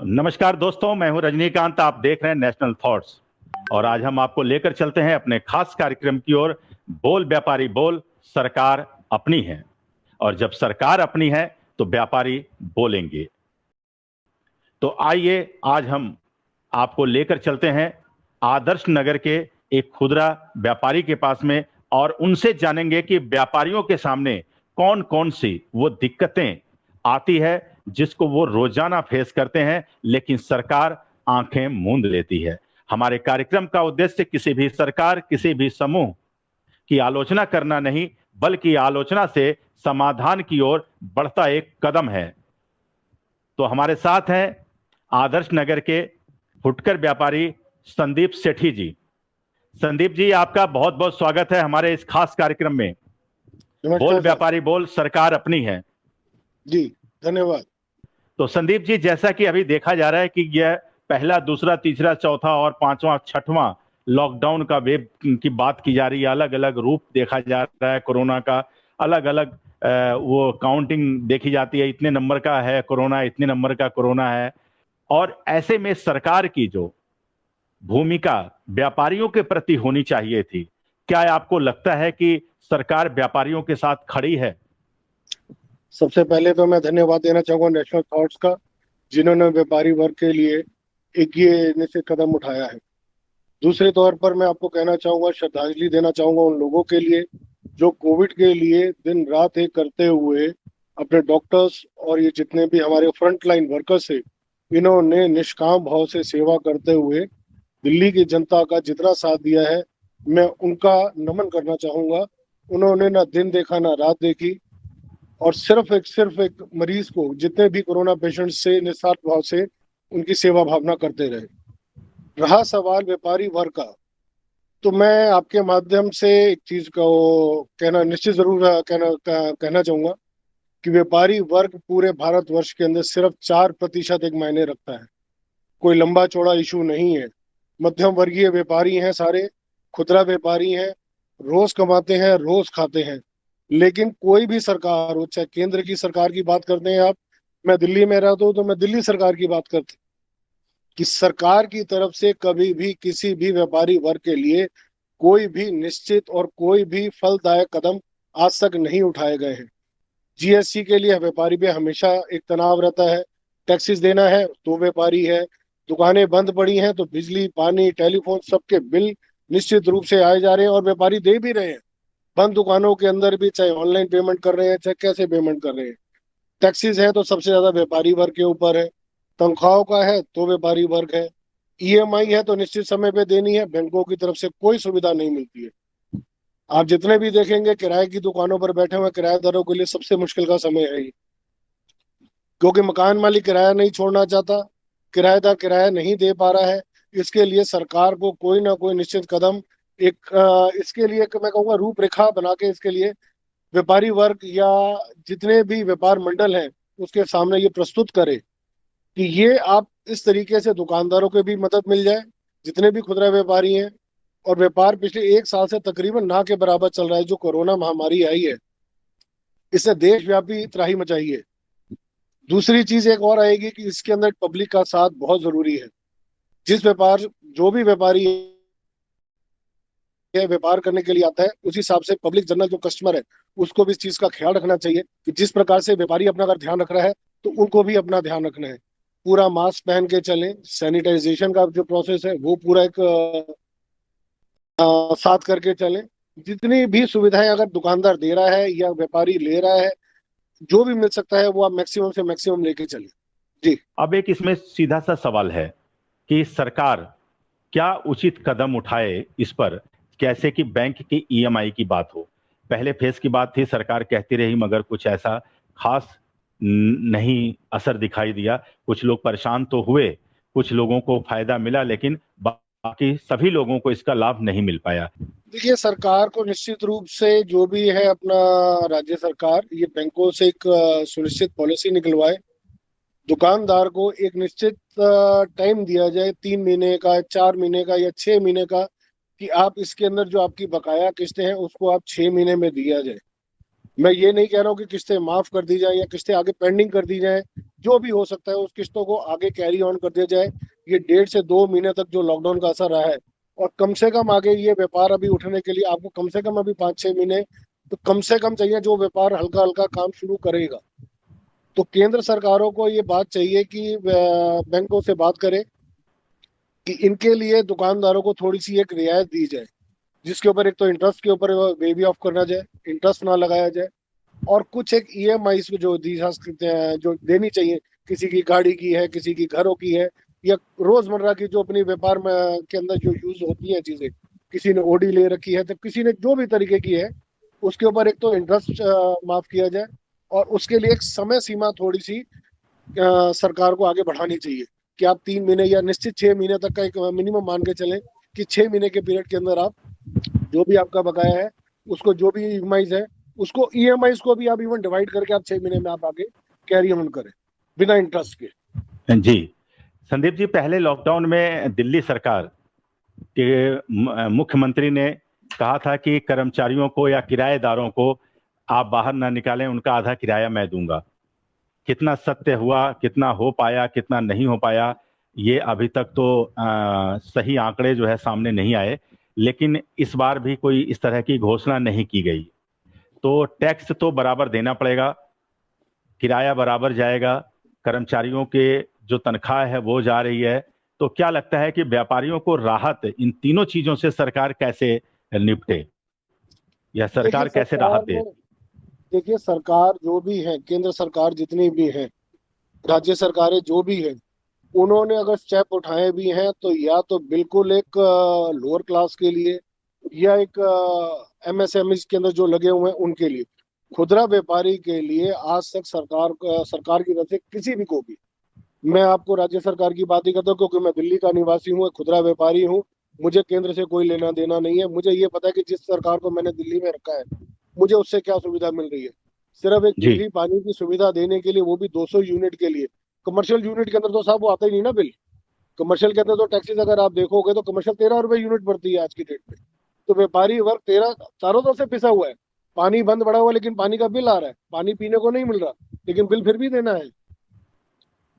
नमस्कार दोस्तों, मैं हूं रजनीकांत। आप देख रहे हैं नेशनल थॉट्स और आज हम आपको लेकर चलते हैं अपने खास कार्यक्रम की ओर। बोल व्यापारी बोल, सरकार अपनी है और जब सरकार अपनी है तो व्यापारी बोलेंगे। तो आइए आज हम आपको लेकर चलते हैं आदर्श नगर के एक खुदरा व्यापारी के पास में और उनसे जानेंगे कि व्यापारियों के सामने कौन कौन सी वो दिक्कतें आती है जिसको वो रोजाना फेस करते हैं, लेकिन सरकार आंखें मूंद लेती है। हमारे कार्यक्रम का उद्देश्य किसी भी सरकार, किसी भी समूह की आलोचना करना नहीं, बल्कि आलोचना से समाधान की ओर बढ़ता एक कदम है। तो हमारे साथ हैं आदर्श नगर के फुटकर व्यापारी संदीप सेठी जी। संदीप जी, आपका बहुत बहुत स्वागत है हमारे इस खास कार्यक्रम में। बोल नमस्कार सर। व्यापारी बोल, सरकार अपनी है। जी, धन्यवाद। तो संदीप जी, जैसा कि अभी देखा जा रहा है कि यह पहला, दूसरा, तीसरा, चौथा और पांचवा, छठवां लॉकडाउन का वेव की बात की जा रही है। अलग अलग रूप देखा जा रहा है कोरोना का। अलग अलग वो काउंटिंग देखी जाती है, इतने नंबर का है कोरोना, इतने नंबर का कोरोना है। और ऐसे में सरकार की जो भूमिका व्यापारियों के प्रति होनी चाहिए थी, क्या आपको लगता है कि सरकार व्यापारियों के साथ खड़ी है? सबसे पहले तो मैं धन्यवाद देना चाहूंगा नेशनल थॉट्स का, जिन्होंने व्यापारी वर्ग के लिए एक ये निश्चित कदम उठाया है। दूसरे तौर पर मैं आपको कहना चाहूंगा, श्रद्धांजलि देना चाहूंगा उन लोगों के लिए जो कोविड के लिए दिन रात एक करते हुए अपने डॉक्टर्स और ये जितने भी हमारे फ्रंट लाइन वर्कर्स है, इन्होंने निष्काम भाव से सेवा करते हुए दिल्ली की जनता का जितना साथ दिया है, मैं उनका नमन करना चाहूंगा। उन्होंने ना दिन देखा ना रात देखी, और सिर्फ एक मरीज को, जितने भी कोरोना पेशेंट से निस्वार्थ भाव से उनकी सेवा भावना करते रहे। रहा सवाल व्यापारी वर्ग का, तो मैं आपके माध्यम से एक चीज को कहना निश्चित जरूर कहना चाहूंगा कि व्यापारी वर्ग पूरे भारतवर्ष के अंदर सिर्फ 4% एक मायने रखता है। कोई लंबा चौड़ा इशू नहीं है। मध्यम वर्गीय व्यापारी हैं सारे, खुदरा व्यापारी हैं, रोज कमाते हैं, रोज खाते हैं। लेकिन कोई भी सरकार हो, चाहे केंद्र की सरकार की बात करते हैं आप, मैं दिल्ली में रहता हूँ तो मैं दिल्ली सरकार की बात करती कि सरकार की तरफ से कभी भी किसी भी व्यापारी वर्ग के लिए कोई भी निश्चित और कोई भी फलदायक कदम आज तक नहीं उठाए गए हैं। जीएसटी के लिए व्यापारी पे हमेशा एक तनाव रहता है। टैक्सेस देना है तो व्यापारी है, दुकानें बंद पड़ी हैं तो बिजली पानी टेलीफोन सबके बिल निश्चित रूप से आए जा रहे हैं और व्यापारी दे भी रहे हैं। बंद दुकानों के अंदर भी चाहे ऑनलाइन पेमेंट कर रहे हैं, चाहे कैसे पेमेंट कर रहे हैं। टैक्सेस है तो सबसे ज्यादा व्यापारी वर्ग के ऊपर है। तनख्वाहों का है तो व्यापारी वर्ग है। ईएमआई है तो निश्चित समय पे देनी है, बैंकों की तरफ से कोई सुविधा नहीं मिलती है। आप जितने भी देखेंगे किराए की दुकानों पर बैठे हुए किराएदारों के लिए सबसे मुश्किल का समय है ये, क्योंकि मकान मालिक किराया नहीं छोड़ना चाहता, किराएदार किराया नहीं दे पा रहा है। इसके लिए सरकार को कोई ना कोई निश्चित कदम, इसके लिए मैं कहूँगा रूपरेखा बना के इसके लिए व्यापारी वर्ग या जितने भी व्यापार मंडल हैं उसके सामने ये प्रस्तुत करे कि ये आप इस तरीके से दुकानदारों को भी मदद मिल जाए, जितने भी खुदरा व्यापारी हैं। और व्यापार पिछले 1 साल से तकरीबन ना के बराबर चल रहा है। जो कोरोना महामारी आई है, इससे देशव्यापी त्राही मचाई है। दूसरी चीज एक और आएगी कि इसके अंदर पब्लिक का साथ बहुत जरूरी है। जिस व्यापार जो भी व्यापारी है व्यापार करने के लिए आता है, उस हिसाब से पब्लिक जनरल जो कस्टमर है उसको भी इस चीज का ख्याल रखना चाहिए कि जिस प्रकार से व्यापारी अपना अगर ध्यान रख रहा है तो उनको भी अपना ध्यान रखना है। पूरा मास्क पहन के चलें, सैनिटाइजेशन का जो प्रोसेस है वो पूरा एक साथ करके चलें। जितनी भी सुविधाएं अगर दुकानदार दे रहा है या व्यापारी ले रहा है, जो भी मिल सकता है वो आप मैक्सिमम से मैक्सिमम लेके चलें। जी। अब एक इसमें सीधा सा सवाल है कि सरकार क्या उचित कदम उठाए इस पर। कैसे कि बैंक की ईएमआई की बात हो, पहले फेस की बात थी, सरकार कहती रही मगर कुछ ऐसा खास नहीं असर दिखाई दिया। कुछ लोग परेशान तो हुए, कुछ लोगों को फायदा मिला, लेकिन बाकी सभी लोगों को इसका लाभ नहीं मिल पाया। देखिए, सरकार को निश्चित रूप से जो भी है अपना, राज्य सरकार ये बैंकों से एक सुनिश्चित पॉलिसी निकलवाए। दुकानदार को एक निश्चित टाइम दिया जाए, 3 महीने का, 4 महीने का या 6 महीने का, कि आप इसके अंदर जो आपकी बकाया किस्तें हैं उसको आप 6 महीने में दिया जाए। मैं ये नहीं कह रहा हूँ कि किस्तें माफ कर दी जाए या किस्तें आगे पेंडिंग कर दी जाए, जो भी हो सकता है उस किस्तों को आगे कैरी ऑन कर दिया जाए। ये 1.5 से 2 महीने तक जो लॉकडाउन का असर रहा है, और कम से कम आगे ये व्यापार अभी उठने के लिए आपको कम से कम अभी 5-6 महीने तो कम से कम चाहिए, जो व्यापार हल्का हल्का काम शुरू करेगा। तो केंद्र सरकारों को ये बात चाहिए कि बैंकों से बात करें कि इनके लिए दुकानदारों को थोड़ी सी एक रियायत दी जाए, जिसके ऊपर एक तो इंटरेस्ट के ऊपर वेवी ऑफ करना जाए, इंटरेस्ट ना लगाया जाए, और कुछ एक ईएमआई जो दी जा सकते हैं, जो देनी चाहिए, किसी की गाड़ी की है, किसी की घरों की है, या रोजमर्रा की जो अपनी व्यापार में के अंदर जो यूज होती हैं चीजें, किसी ने ओडी ले रखी है तो किसी ने जो भी तरीके की है, उसके ऊपर एक तो इंटरेस्ट माफ किया जाए, और उसके लिए एक समय सीमा थोड़ी सी सरकार को आगे बढ़ानी चाहिए कि आप 3 महीने या निश्चित 6 महीने तक का एक मिनिमम मान के चलें कि 6 महीने के पीरियड के अंदर आप जो भी आपका बकाया है, उसको जो भी ईएमआईज है, उसको ईएमआईज को भी आप इवन डिवाइड करके आप 6 महीने में आप आगे कैरी ऑन करें बिना इंटरेस्ट के। जी संदीप जी, पहले लॉकडाउन में दिल्ली सरकार के मुख्यमंत्री ने कहा था कि कर्मचारियों को या किराएदारों को आप बाहर ना निकालें, उनका आधा किराया मैं दूंगा। कितना सत्य हुआ, कितना हो पाया, कितना नहीं हो पाया, ये अभी तक तो सही आंकड़े जो है सामने नहीं आए। लेकिन इस बार भी कोई इस तरह की घोषणा नहीं की गई। तो टैक्स तो बराबर देना पड़ेगा, किराया बराबर जाएगा, कर्मचारियों के जो तनख्वाह है वो जा रही है। तो क्या लगता है कि व्यापारियों को राहत इन तीनों चीजों से सरकार कैसे निपटे, या देखिए सरकार कैसे राहत सरकार दे? ने देखिए सरकार जो भी है, केंद्र सरकार जितनी भी है, राज्य सरकारें जो भी है, उन्होंने अगर स्टेप उठाए भी हैं तो या तो बिल्कुल एक लोअर क्लास के लिए, या एक एमएसएमई के अंदर जो लगे हुए हैं उनके लिए। खुदरा व्यापारी के लिए आज तक सरकार की तरफ से किसी भी को भी, मैं आपको राज्य सरकार की बात ही करता हूँ क्योंकि मैं दिल्ली का निवासी हूँ, एक खुदरा व्यापारी हूँ, मुझे केंद्र से कोई लेना देना नहीं है। मुझे ये पता है कि जिस सरकार को मैंने दिल्ली में रखा है, मुझे उससे क्या सुविधा मिल रही है। सिर्फ एक जी बिजली पानी की सुविधा देने के लिए, वो भी 200 यूनिट के लिए। कमर्शियल यूनिट के अंदर तो साहब वो आता ही नहीं ना बिल। कमर्शियल के अंदर तो टैक्सेस अगर आप देखोगे तो कमर्शियल 13 रुपए यूनिट पड़ती है आज की डेट में। तो व्यापारी वर्ग 13 चारों तरफ से पिसा हुआ है। पानी बंद पड़ा हुआ है लेकिन पानी का बिल आ रहा है, पानी पीने को नहीं मिल रहा, लेकिन बिल फिर भी देना है।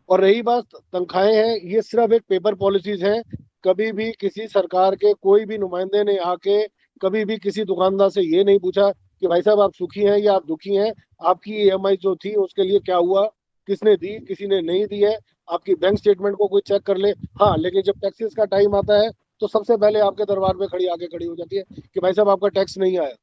और रही बात तनख्वाहें हैं, ये सिर्फ एक पेपर पॉलिसीज है। कभी भी किसी सरकार के कोई भी नुमाइंदे ने आके कभी भी किसी दुकानदार से ये नहीं पूछा कि भाई साहब आप सुखी हैं या आप दुखी हैं, आपकी ईएमआई जो थी उसके लिए क्या हुआ, किसने दी, किसी ने नहीं दी है, आपकी बैंक स्टेटमेंट को कोई चेक कर ले। हाँ, लेकिन जब टैक्सेस का टाइम आता है तो सबसे पहले आपके दरबार में खड़ी हो जाती है कि भाई साहब आपका टैक्स नहीं आया।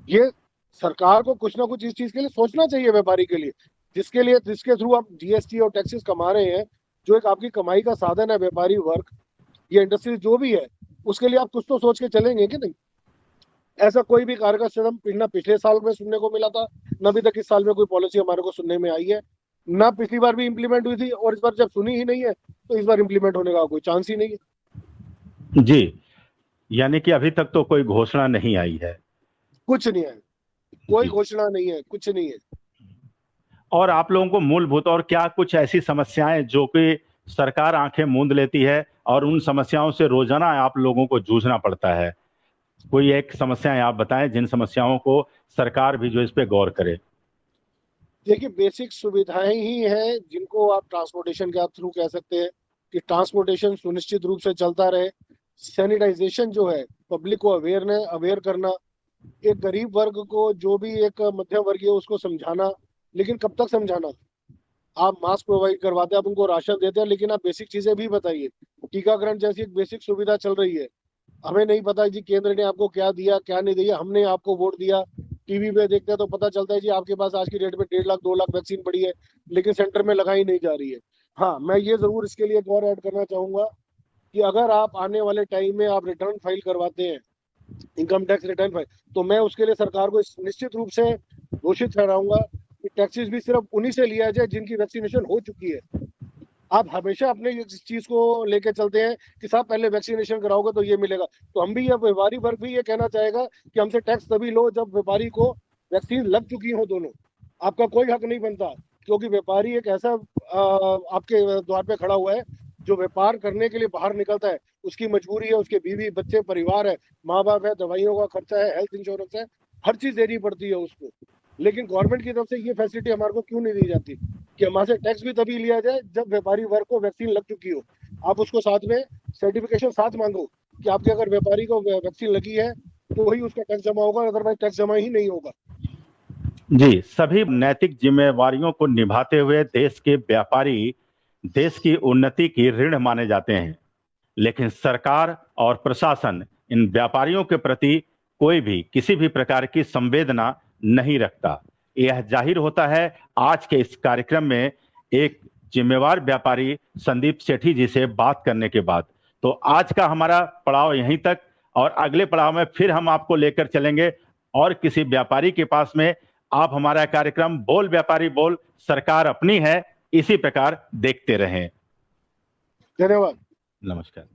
ये सरकार को कुछ ना कुछ इस चीज के लिए सोचना चाहिए व्यापारी के लिए, जिसके थ्रू आप जीएसटी और टैक्सेस कमा रहे हैं, जो एक आपकी कमाई का साधन है व्यापारी वर्ग या इंडस्ट्री जो भी है, उसके लिए आप कुछ तो सोच के चलेंगे कि नहीं। ऐसा कोई भी कार्य का सिस्टम ना पिछले साल में सुनने को मिला था, न अभी तक इस साल में कोई पॉलिसी हमारे को सुनने में आई है, ना पिछली बार भी इम्प्लीमेंट हुई थी, और इस बार जब सुनी ही नहीं है तो इस बार इम्प्लीमेंट होने का कोई चांस ही नहीं है। जी, यानी कि अभी तक तो कोई घोषणा नहीं आई है। कुछ नहीं है, कोई जी, घोषणा नहीं है, कुछ नहीं है। और आप लोगों को मूलभूत और क्या कुछ ऐसी समस्याएं जो कि सरकार आंखें मूंद लेती है और उन समस्याओं से रोजाना आप लोगों को जूझना पड़ता है? कोई एक समस्याएं आप बताएं जिन समस्याओं को सरकार भी जो इस पे गौर करे। देखिए बेसिक सुविधाएं ही हैं जिनको आप ट्रांसपोर्टेशन के आप थ्रू कह सकते हैं कि ट्रांसपोर्टेशन सुनिश्चित रूप से चलता रहे। सैनिटाइजेशन जो है, पब्लिक को अवेयर करना, एक गरीब वर्ग को जो भी एक मध्यम वर्गीय उसको समझाना। लेकिन कब तक समझाना? आप मास्क प्रोवाइड करवाते हैं, आप उनको राशन देते हैं, लेकिन आप बेसिक चीजें भी बताइए। टीकाकरण जैसी एक बेसिक सुविधा चल रही है, हमें नहीं पता जी केंद्र ने आपको क्या दिया क्या नहीं दिया, हमने आपको वोट दिया, टीवी पे देखते हैं तो पता चलता है जी आपके पास आज की डेट में 1.5 लाख 2 लाख वैक्सीन पड़ी है, लेकिन सेंटर में लगाई नहीं जा रही है। हाँ, मैं ये जरूर इसके लिए एक और ऐड करना चाहूंगा कि अगर आप आने वाले टाइम में आप रिटर्न फाइल करवाते हैं, इनकम टैक्स रिटर्न फाइल, तो मैं उसके लिए सरकार को निश्चित रूप से घोषित ठहराऊंगा कि टैक्सेस भी सिर्फ उन्हीं से लिया जाए जिनकी वैक्सीनेशन हो चुकी है। आप हमेशा अपने इस चीज को लेके चलते हैं कि साहब पहले वैक्सीनेशन कराओगे तो ये मिलेगा, तो हम भी, ये व्यापारी वर्ग भी ये कहना चाहेगा कि हमसे टैक्स तभी लो जब व्यापारी को वैक्सीन लग चुकी हो दोनों। आपका कोई हक नहीं बनता, क्योंकि व्यापारी एक ऐसा आपके द्वार पे खड़ा हुआ है जो व्यापार करने के लिए बाहर निकलता है, उसकी मजबूरी है, उसके बीवी बच्चे परिवार है, माँ बाप है, दवाइयों का खर्चा है, हेल्थ इंश्योरेंस है, हर चीज देनी पड़ती है उसको। लेकिन गवर्नमेंट की तरफ से ये फैसिलिटी हमारे को क्यों नहीं दी जाती कि हमारे से टैक्स भी तभी लिया जाए जब व्यापारी वर्ग को वैक्सीन लग चुकी हो। आप उसको साथ में सर्टिफिकेशन साथ मांगो कि आपके अगर व्यापारी को वैक्सीन लगी है तो वही उसका टैक्स जमा होगा, अदरवाइज टैक्स जमा ही नहीं होगा। जी, सभी नैतिक जिम्मेवारियों को निभाते हुए देश के व्यापारी देश की उन्नति की रीढ़ माने जाते हैं, लेकिन सरकार और प्रशासन इन व्यापारियों के प्रति कोई भी किसी भी प्रकार की संवेदना नहीं रखता। यह जाहिर होता है आज के इस कार्यक्रम में एक जिम्मेवार व्यापारी संदीप सेठी जी से बात करने के बाद। तो आज का हमारा पड़ाव यहीं तक, और अगले पड़ाव में फिर हम आपको लेकर चलेंगे और किसी व्यापारी के पास में। आप हमारा कार्यक्रम बोल व्यापारी बोल, सरकार अपनी है, इसी प्रकार देखते रहें। धन्यवाद। नमस्कार।